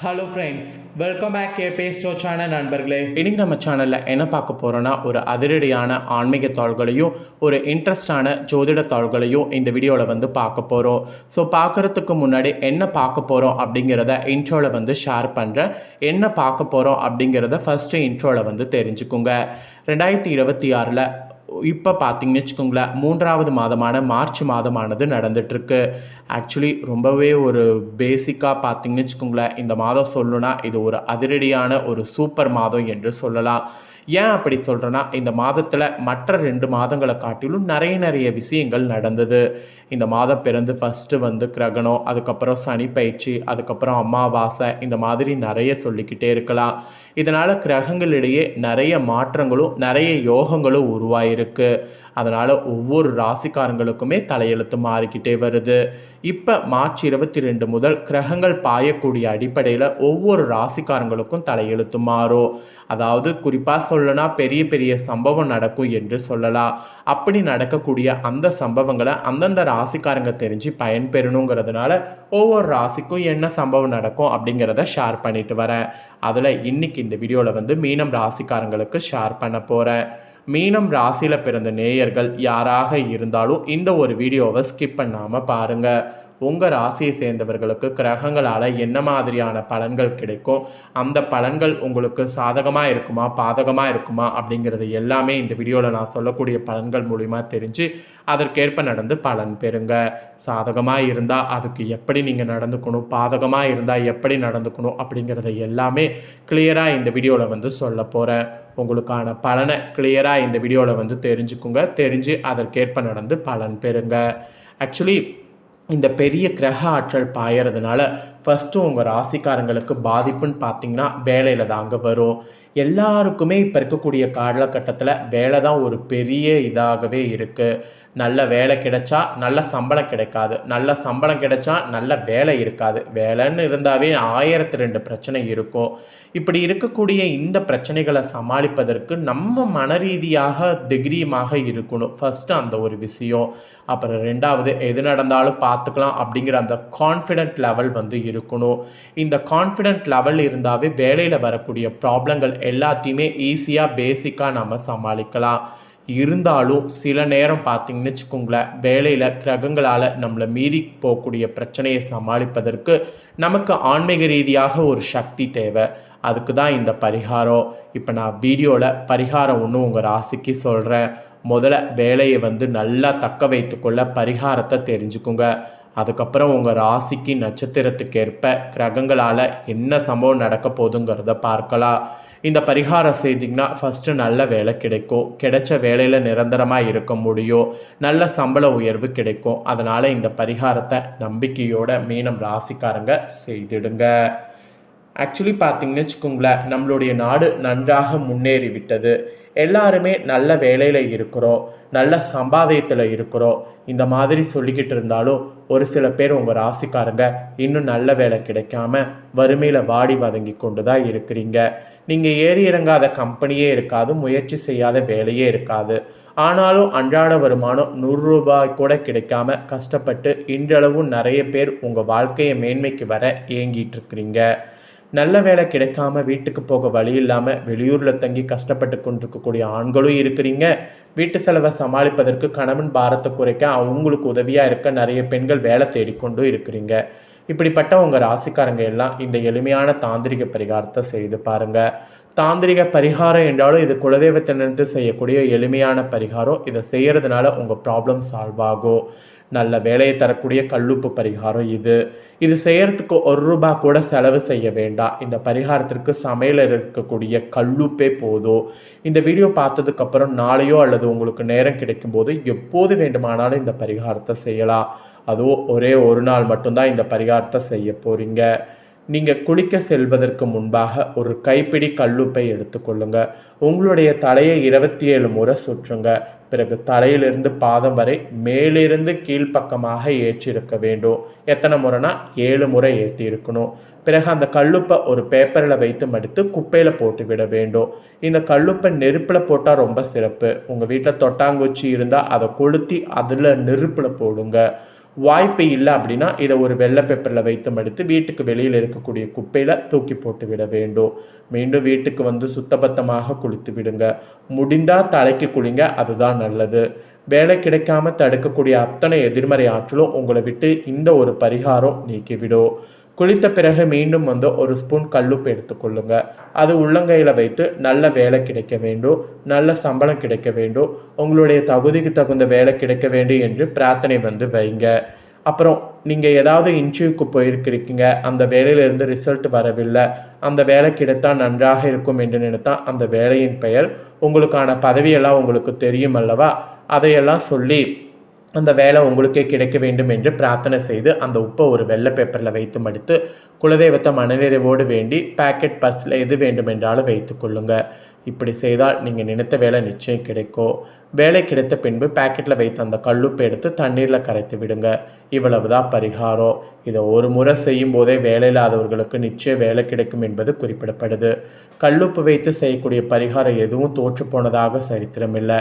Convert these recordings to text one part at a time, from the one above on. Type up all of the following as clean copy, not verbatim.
Hello friends, welcome back கேபே ஸ்டோ channel நண்பர்களே. இன்றைக்கி நம்ம சேனலில் என்ன பார்க்க போகிறோன்னா, ஒரு அதிரடியான ஆன்மீக தாள்களையும் ஒரு இன்ட்ரெஸ்டான ஜோதிட தாள்களையும் இந்த வீடியோவில் பார்க்க போகிறோம். ஸோ பார்க்குறதுக்கு முன்னாடி என்ன பார்க்க போகிறோம் அப்படிங்கிறத இன்ட்ரோவில் ஷேர் பண்ணுறேன். என்ன பார்க்க போகிறோம் அப்படிங்கிறத ஃபஸ்ட்டு இன்ட்ரோவில் தெரிஞ்சுக்குங்க. 2026 இப்போ பார்த்தீங்கன்னு வச்சுக்கோங்களேன், 3வது மாதமான மார்ச் மாதமானது நடந்துகிட்ருக்கு. ஆக்சுவலி ரொம்பவே ஒரு பேசிக்காக பார்த்தீங்கன்னு வச்சுக்கோங்களேன், இந்த மாதம் சொல்லணுன்னா இது ஒரு அதிரடியான ஒரு சூப்பர் மாதம் என்று சொல்லலாம். ஏன் அப்படி சொல்கிறேன்னா, இந்த மாதத்தில் மற்ற 2 மாதங்களை காட்டிலும் நிறைய விஷயங்கள் நடந்தது. இந்த மாதம் பிறந்து ஃபஸ்ட்டு கிரகணம், அதுக்கப்புறம் சனி பயிற்சி, அதுக்கப்புறம் அமாவாசை, இந்த மாதிரி நிறைய சொல்லிக்கிட்டே இருக்கலாம். இதனால் கிரகங்களிடையே நிறைய மாற்றங்களும் நிறைய யோகங்களும் உருவாயிருக்கு. அதனால் ஒவ்வொரு ராசிக்காரங்களுக்குமே தலையெழுத்து மாறிக்கிட்டே வருது. இப்போ மார்ச் 22 முதல் கிரகங்கள் பாயக்கூடிய அடிப்படையில் ஒவ்வொரு ராசிக்காரங்களுக்கும் தலையெழுத்து மாறும். அதாவது குறிப்பாக சொல்லனா பெரிய பெரிய சம்பவம் நடக்கும் என்று சொல்லலாம். அப்படி நடக்கக்கூடிய அந்த சம்பவங்களை அந்தந்த ராசிக்காரங்க தெரிஞ்சு பயன்பெறணுங்கிறதுனால ஒவ்வொரு ராசிக்கும் என்ன சம்பவம் நடக்கும் அப்படிங்கிறத ஷேர் பண்ணிட்டு வரேன். அதில் இன்னைக்கு இந்த வீடியோவில் மீனம் ராசிக்காரங்களுக்கு ஷேர் பண்ண போகிறேன். மீனம் ராசியில் பிறந்த நேயர்கள் யாராக இருந்தாலும் இந்த ஒரு வீடியோவை ஸ்கிப் பண்ணாமல் பாருங்கள். உங்கள் ராசியை சேர்ந்தவர்களுக்கு கிரகங்களால் என்ன மாதிரியான பலன்கள் கிடைக்கும், அந்த பலன்கள் உங்களுக்கு சாதகமாக இருக்குமா பாதகமாக இருக்குமா அப்படிங்கிறது எல்லாமே இந்த வீடியோவில் நான் சொல்லக்கூடிய பலன்கள் மூலிமா தெரிஞ்சு அதற்கேற்ப நடந்து பலன் பெறுங்க. சாதகமாக இருந்தால் அதுக்கு எப்படி நீங்கள் நடந்துக்கணும், பாதகமாக இருந்தால் எப்படி நடந்துக்கணும் அப்படிங்கிறத எல்லாமே கிளியராக இந்த வீடியோவில் சொல்ல போகிறேன். உங்களுக்கான பலனை கிளியராக இந்த வீடியோவில் தெரிஞ்சுக்குங்க. தெரிஞ்சு அதற்கேற்ப நடந்து பலன் பெறுங்க. ஆக்சுவலி இந்த பெரிய கிரக ஆற்றல் பாயறதுனால ஃபஸ்ட்டு உங்கள் ராசிக்காரங்களுக்கு பாதிப்புன்னு பார்த்தீங்கன்னா வேலையில் தாங்க வரும். எல்லாருக்குமே இப்போ இருக்கக்கூடிய காலகட்டத்தில் வேலை தான் ஒரு பெரிய இதாகவே இருக்குது. நல்ல வேலை கிடைச்சா நல்ல சம்பளம் கிடைக்காது, நல்ல சம்பளம் கிடைச்சா நல்ல வேலை இருக்காது. வேலைன்னு இருந்தாவே 1002 பிரச்சனை இருக்கும். இப்படி இருக்கக்கூடிய இந்த பிரச்சனைகளை சமாளிப்பதற்கு நம்ம மனரீதியாக தைரியமாக இருக்கணும். ஃபஸ்ட்டு அந்த ஒரு விஷயம். அப்புறம் 2வது எது நடந்தாலும் பார்த்துக்கலாம் அப்படிங்கிற அந்த கான்ஃபிடென்ட் லெவல் இருக்கணும். இந்த கான்ஃபிடென்ட் லெவல் இருந்தாவே வேலையில் வரக்கூடிய ப்ராப்ளங்கள் எல்லாத்தையுமே ஈஸியாக பேசிக்காக நம்ம சமாளிக்கலாம். இருந்தாலும் சில நேரம் பார்த்திங்கன்னு வச்சுக்கோங்களேன், வேலையில் கிரகங்களால் நம்மளை மீறி போகக்கூடிய பிரச்சனையை சமாளிப்பதற்கு நமக்கு ஆன்மீக ரீதியாக ஒரு சக்தி தேவை. அதுக்கு தான் இந்த பரிகாரம். இப்போ நான் வீடியோவில் பரிகாரம் ஒன்று உங்கள் ராசிக்கு சொல்கிறேன். முதல்ல வேலையை நல்லா தக்க வைத்துக்கொள்ள பரிகாரத்தை தெரிஞ்சுக்குங்க. அதுக்கப்புறம் உங்கள் ராசிக்கு நட்சத்திரத்துக்கு ஏற்ப கிரகங்களால் என்ன சம்பவம் நடக்க போகுதுங்கிறத பார்க்கலாம். இந்த பரிகாரம் செய்திங்கன்னா ஃபஸ்ட்டு நல்ல வேலை கிடைக்கும். கிடைச்ச வேலையில் நிரந்தரமாக இருக்க முடியும். நல்ல சம்பள உயர்வு கிடைக்கும். அதனால் இந்த பரிகாரத்தை நம்பிக்கையோட மீனம் ராசிக்காரங்க செய்திடுங்க. ஆக்சுவலி பார்த்திங்கன்னு வச்சுக்கோங்களேன், நம்மளுடைய நாடு நன்றாக முன்னேறி விட்டது. எல்லாருமே நல்ல வேலையில் இருக்கிறோம், நல்ல சம்பாதியத்தில் இருக்கிறோம். இந்த மாதிரி சொல்லிக்கிட்டு இருந்தாலும் ஒரு சில பேர் உங்கள் ராசிக்காரங்க இன்னும் நல்ல வேலை கிடைக்காம வறுமையில் வாடி வதங்கி கொண்டு தான் இருக்கிறீங்க. நீங்கள் ஏறி இறங்காத கம்பெனியே இருக்காது, முயற்சி செய்யாத வேலையே இருக்காது. ஆனாலும் அன்றாட வருமானம் 100 ரூபாய் கூட கிடைக்காம கஷ்டப்பட்டு இன்றளவும் நிறைய பேர் உங்கள் வாழ்க்கையை மேன்மைக்கு வர ஏங்கிட்டு இருக்கிறீங்க. நல்ல வேலை கிடைக்காம வீட்டுக்கு போக வழி இல்லாமல் வெளியூரில் தங்கி கஷ்டப்பட்டு கொண்டிருக்கக்கூடிய ஆண்களும் இருக்கிறீங்க. வீட்டு செலவை சமாளிப்பதற்கு கணவன் பாரத்தை குறைக்க அவங்களுக்கு உதவியாக இருக்க நிறைய பெண்கள் வேலை தேடிக்கொண்டும் இருக்கிறீங்க. இப்படிப்பட்ட உங்கள் ராசிக்காரங்க எல்லாம் இந்த எளிமையான தாந்திரிக பரிகாரத்தை செய்து பாருங்கள். தாந்திரிக பரிகாரம் என்றாலும் இது குலதெய்வத்தை நினைத்து செய்யக்கூடிய எளிமையான பரிகாரம். இதை செய்கிறதுனால உங்கள் ப்ராப்ளம் சால்வ் ஆகும். நல்ல வேலையை தரக்கூடிய கல்லுப்பு பரிகாரம் இது செய்யறதுக்கு 1 ரூபாய் கூட செலவு செய்ய வேண்டாம். இந்த பரிகாரத்திற்கு சமையல் இருக்கக்கூடிய கல்லுப்பே போதும். இந்த வீடியோ பார்த்ததுக்கப்புறம் நாளையோ அல்லது உங்களுக்கு நேரம் கிடைக்கும்போது எப்போது வேண்டுமானாலும் இந்த பரிகாரத்தை செய்யலாம். அதுவும் ஒரே ஒரு நாள் மட்டும்தான் இந்த பரிகாரத்தை செய்ய போகிறீங்க. நீங்கள் குளிக்க செல்வதற்கு முன்பாக ஒரு கைப்பிடி கல்லுப்பை எடுத்துக்கொள்ளுங்க. உங்களுடைய தலையை 27 முறை சுற்றுங்க. பிறகு தலையிலிருந்து பாதம் வரை மேலிருந்து கீழ்ப்பக்கமாக ஏற்றிருக்க வேண்டும். எத்தனை முறைனா 7 முறை ஏற்றி இருக்கணும். பிறகு அந்த கல்லுப்பை ஒரு பேப்பரில் வைத்து மடித்து குப்பையில் போட்டு விட வேண்டும். இந்த கல்லுப்பை நெருப்பில் போட்டால் ரொம்ப சிறப்பு. உங்கள் வீட்டில் தொட்டாங்குச்சி இருந்தால் அதை கொளுத்தி அதில் நெருப்பில் போடுங்க. வாய்ப்பு இல்லை அப்படின்னா இதை ஒரு வெள்ளை பேப்பரில் வைத்து மடித்து வீட்டுக்கு வெளியில் இருக்கக்கூடிய குப்பையில் தூக்கி போட்டு விட வேண்டும். மீண்டும் வீட்டுக்கு வந்து சுத்தபத்தமாக குளித்து விடுங்க. முடிந்தால் தலைக்கு குளிங்க, அதுதான் நல்லது. வேலை கிடைக்காம தடுக்கக்கூடிய அத்தனை எதிர்மறை ஆற்றலும் உங்களை விட்டு இந்த ஒரு பரிகாரம் நீக்கிவிடும். குளித்த பிறகு மீண்டும் வந்து ஒரு ஸ்பூன் கல்லுப்பு எடுத்துக்கொள்ளுங்க. அது உள்ளங்கையில் வைத்து நல்ல வேலை கிடைக்க வேண்டும், நல்ல சம்பளம் கிடைக்க வேண்டும், உங்களுடைய தகுதிக்கு தகுந்த வேலை கிடைக்க வேண்டும் என்று பிரார்த்தனை வந்து வைங்க. அப்புறம் நீங்கள் ஏதாவது இன்டர்வியூக்கு போயிருக்கிறீங்க, அந்த வேலையிலிருந்து ரிசல்ட் வரவில்லை, அந்த வேலை கிடைத்தால் நன்றாக இருக்கும் என்று நினைத்தால் அந்த வேலையின் பெயர், உங்களுக்கான பதவியெல்லாம் உங்களுக்கு தெரியும் அல்லவா, அதையெல்லாம் சொல்லி அந்த வேலை உங்களுக்கே கிடைக்க வேண்டும் என்று பிரார்த்தனை செய்து அந்த உப்பை ஒரு வெள்ளை பேப்பரில் வைத்து மடித்து குலதெய்வத்தை மனநிறைவோடு வேண்டி பேக்கெட் பர்ஸில் எது வேண்டுமென்றாலும் வைத்து கொள்ளுங்க. இப்படி செய்தால் நீங்கள் நினைத்த வேலை நிச்சயம் கிடைக்கும். வேலை கிடைத்த பின்பு பேக்கெட்டில் வைத்து அந்த கல்லுப்பை எடுத்து தண்ணீரில் கரைத்து விடுங்க. இவ்வளவுதான் பரிகாரம். இதை ஒரு முறை செய்யும் போதே வேலை இல்லாதவர்களுக்கு நிச்சயம் வேலை கிடைக்கும் என்பது குறிப்பிடப்படுது. கல்லுப்பு வைத்து செய்யக்கூடிய பரிகாரம் எதுவும் தோற்று போனதாக சரித்திரம் இல்லை.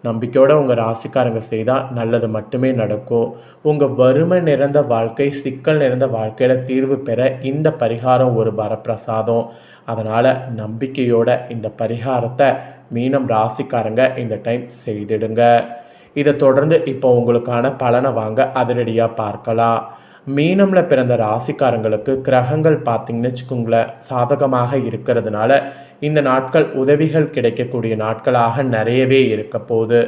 நம்பிக்கையோடு உங்கள் ராசிக்காரங்க செய்தால் நல்லது மட்டுமே நடக்கும். உங்கள் வறுமை நிறைந்த வாழ்க்கை, சிக்கல் நிறைந்த வாழ்க்கையில் தீர்வு பெற இந்த பரிகாரம் ஒரு வரப்பிரசாதம். அதனால் நம்பிக்கையோட இந்த பரிகாரத்தை மீனம் ராசிக்காரங்க இந்த டைம் செய்திடுங்க. இதை தொடர்ந்து இப்போ உங்களுக்கான பலனை வாங்க அதிரடியாக பார்க்கலாம். மீனமில் பிறந்த ராசிக்காரங்களுக்கு கிரகங்கள் பார்த்திங்கன்னு வச்சுக்கோங்களேன் சாதகமாக இருக்கிறதுனால இந்த நாட்கள் உதவிகள் கிடைக்கக்கூடிய நாட்களாக நிறையவே இருக்க போகுது.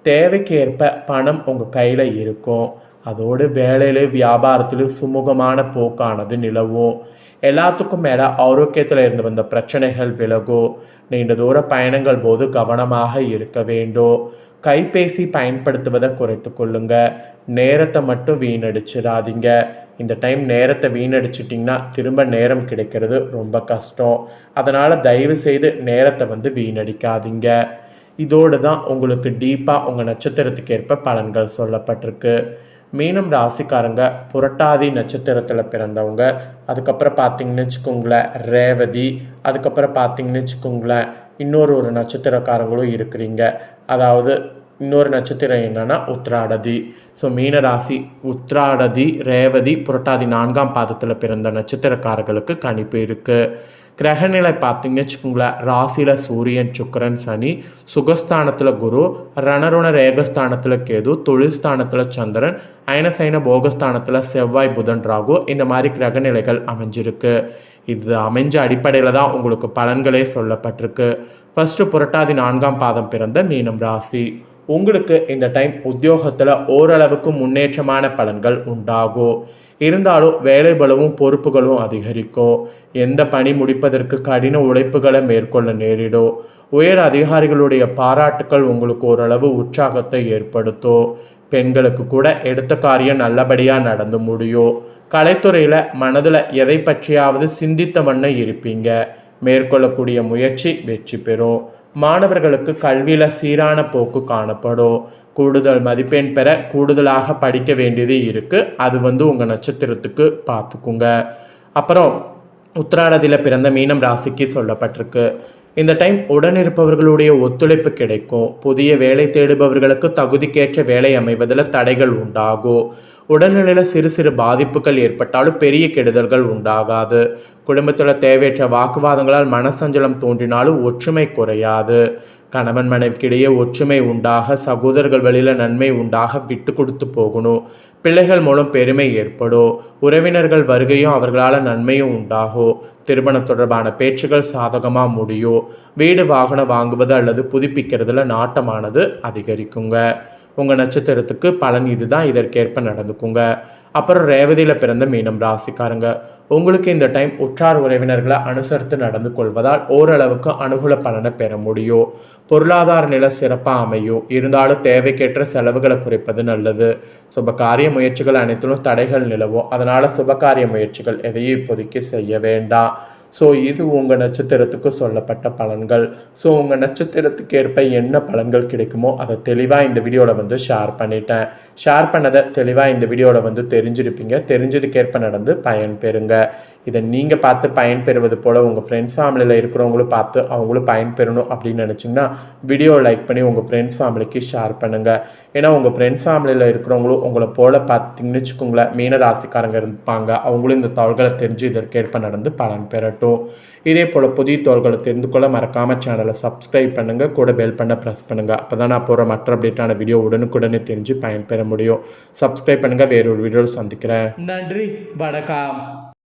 தேவைக்கு ஏற்ப பணம் உங்கள் கையில் இருக்கும். அதோடு வேலையிலும் வியாபாரத்திலும் சுமூகமான போக்கானது நிலவும். எல்லாத்துக்கும் மேலே ஆரோக்கியத்தில் இருந்து வந்த பிரச்சனைகள் விலகும். நீண்ட தூர பயணங்கள் போது கவனமாக இருக்க வேண்டும். கைபேசி பயன்படுத்துவதை குறைத்து கொள்ளுங்க. நேரத்தை மட்டும் வீணடிச்சிடாதீங்க. இந்த டைம் நேரத்தை வீணடிச்சிட்டிங்கன்னா திரும்ப நேரம் கிடைக்கிறது ரொம்ப கஷ்டம். அதனால் தயவு செய்து நேரத்தை வந்து வீணடிக்காதீங்க. இதோடு தான் உங்களுக்கு டீப்பாக உங்கள் நட்சத்திரத்துக்கு ஏற்ப பலன்கள் சொல்லப்பட்டிருக்கு. மீனம் ராசிக்காரங்க புரட்டாதி நட்சத்திரத்தில் பிறந்தவங்க, அதுக்கப்புறம் பார்த்தீங்கன்னு வச்சுக்கோங்களேன் ரேவதி, அதுக்கப்புறம் பார்த்தீங்கன்னு வச்சுக்கோங்களேன் இன்னொரு நட்சத்திரக்காரங்களும் இருக்கிறீங்க. அதாவது இன்னொரு நட்சத்திரம் என்னன்னா உத்திராடதி. ஸோ மீனராசி உத்திராடதி, ரேவதி, புரட்டாதி 4ஆம் பாதத்தில் பிறந்த நட்சத்திரக்காரர்களுக்கு கணிப்பு இருக்குது. கிரகநிலை பார்த்தீங்கன்னு வச்சுக்கோங்களேன் ராசியில் சூரியன், சுக்கிரன், சனி, சுகஸ்தானத்தில் குரு, ரணருண ரேகஸ்தானத்தில் கேது, தொழில் ஸ்தானத்தில் சந்திரன், அயனசைன போகஸ்தானத்தில் செவ்வாய், புதன், ராகு, இந்த மாதிரி கிரகநிலைகள் அமைஞ்சிருக்கு. இது அமைஞ்ச அடிப்படையில் தான் உங்களுக்கு பலன்களே சொல்லப்பட்டிருக்கு. ஃபர்ஸ்ட் புரட்டாதி 4ஆம் பாதம் பிறந்த மீனம் ராசி, உங்களுக்கு இந்த டைம் உத்தியோகத்தில் ஓரளவுக்கு முன்னேற்றமான பலன்கள் உண்டாகும். இருந்தாலும் வேலை பலவும் பொறுப்புகளும் அதிகரிக்கும். எந்த பணி முடிப்பதற்கு கடின உழைப்புகளை மேற்கொள்ள நேரிடும். உயர் அதிகாரிகளுடைய பாராட்டுக்கள் உங்களுக்கு ஓரளவு உற்சாகத்தை ஏற்படுத்தும். பெண்களுக்கு கூட எடுத்த காரியம் நல்லபடியாக நடந்து முடியும். கலைத்துறையில் மனதில் எதை பற்றியாவது சிந்தித்த வண்ணம் இருப்பீங்க. மேற்கொள்ளக்கூடிய முயற்சி வெற்றி பெறும். மாணவர்களுக்கு கல்வியில் சீரான போக்கு காணப்படும். கூடுதல் மதிப்பெண் பெற கூடுதலாக படிக்க வேண்டியது இருக்குது. அது வந்து உங்கள் நட்சத்திரத்துக்கு பார்த்துக்குங்க. அப்புறம் உத்திராடதியில் பிறந்த மீனம் ராசிக்கு சொல்லப்பட்டிருக்கு. இந்த டைம் உடனிருப்பவர்களுடைய ஒத்துழைப்பு கிடைக்கும். புதிய வேலை தேடுபவர்களுக்கு தகுதிக்கேற்ற வேலை அமைவதில் தடைகள் உண்டாகும். உடல்நிலையில் சிறு சிறு பாதிப்புகள் ஏற்பட்டாலும் பெரிய கெடுதல்கள் உண்டாகாது. குடும்பத்தில் தேவையற்ற வாக்குவாதங்களால் மனசஞ்சலம் தோன்றினாலும் ஒற்றுமை குறையாது. கணவன் மனைவிக்கிடையே ஒற்றுமை உண்டாக, சகோதரர்கள் வழியில் நன்மை உண்டாக விட்டு கொடுத்து போகணும். பிள்ளைகள் மூலம் பெருமை ஏற்படும். உறவினர்கள் வருகையும் அவர்களால் நன்மையும் உண்டாகும். திருமணம் தொடர்பான பேச்சுகள் சாதகமாக முடியும். வீடு வாகனம் வாங்குவது அல்லது புதுப்பிக்கிறதுல நாட்டமானது அதிகரிக்குங்க. உங்கள் நட்சத்திரத்துக்கு பலன் இதுதான், இதற்கேற்ப நடந்துக்குங்க. அப்புறம் ரேவதியில் பிறந்த மீனம் ராசிக்காரங்க, உங்களுக்கு இந்த டைம் உற்றார் உறவினர்களை அனுசரித்து நடந்து கொள்வதால் ஓரளவுக்கு அனுகூல பலனை பெற முடியும். பொருளாதார நிலை சிறப்பாக அமையும். இருந்தாலும் தேவைக்கேற்ற செலவுகளை குறைப்பது நல்லது. சுபகாரிய முயற்சிகள் அனைத்திலும் தடைகள் நிலவும். அதனால் சுபகாரிய முயற்சிகள் எதையும் இப்போதைக்கு செய்ய வேண்டாம். ஸோ இது உங்கள் நட்சத்திரத்துக்கு சொல்லப்பட்ட பலன்கள். ஸோ உங்கள் நட்சத்திரத்துக்கு ஏற்ப என்ன பலன்கள் கிடைக்குமோ அதை தெளிவாக இந்த வீடியோவில் வந்து ஷேர் பண்ணிட்டேன். ஷேர் பண்ணதை தெளிவாக இந்த வீடியோவில் வந்து தெரிஞ்சிருப்பீங்க. தெரிஞ்சதுக்கேற்ப நடந்து பயன் பெறுங்க. இதை நீங்கள் பார்த்து பயன்பெறுவது போல் உங்கள் ஃப்ரெண்ட்ஸ் ஃபேமிலியில் இருக்கிறவங்களும் பார்த்து அவங்களும் பயன்பெறணும் அப்படின்னு நினச்சிங்கன்னா வீடியோவை லைக் பண்ணி உங்கள் ஃப்ரெண்ட்ஸ் ஃபேமிலிக்கு ஷேர் பண்ணுங்கள். ஏன்னா உங்கள் ஃப்ரெண்ட்ஸ் ஃபேமிலியில் இருக்கிறவங்களும் உங்களை போல் பார்த்தீங்கன்னு வச்சுக்கோங்களேன் மீன ராசிக்காரங்க இருப்பாங்க. அவங்களும் இந்த தகவல்களை தெரிஞ்சு இதற்கேற்ப நடந்து பலன் பெறட்டும். இதே போல் புதிய தகவல்களை தெரிந்து கொள்ள மறக்காமல் சேனலை சப்ஸ்கிரைப் பண்ணுங்கள், கூட பெல் பண்ண ப்ரெஸ் பண்ணுங்கள். அப்போ தான் நான் போகிற மற்ற அப்டேட்டான வீடியோ உடனுக்குடனே தெரிஞ்சு பயன்பெற முடியும். சப்ஸ்கிரைப் பண்ணுங்கள். வேறொரு வீடியோவில் சந்திக்கிறேன். நன்றி, வணக்கம்.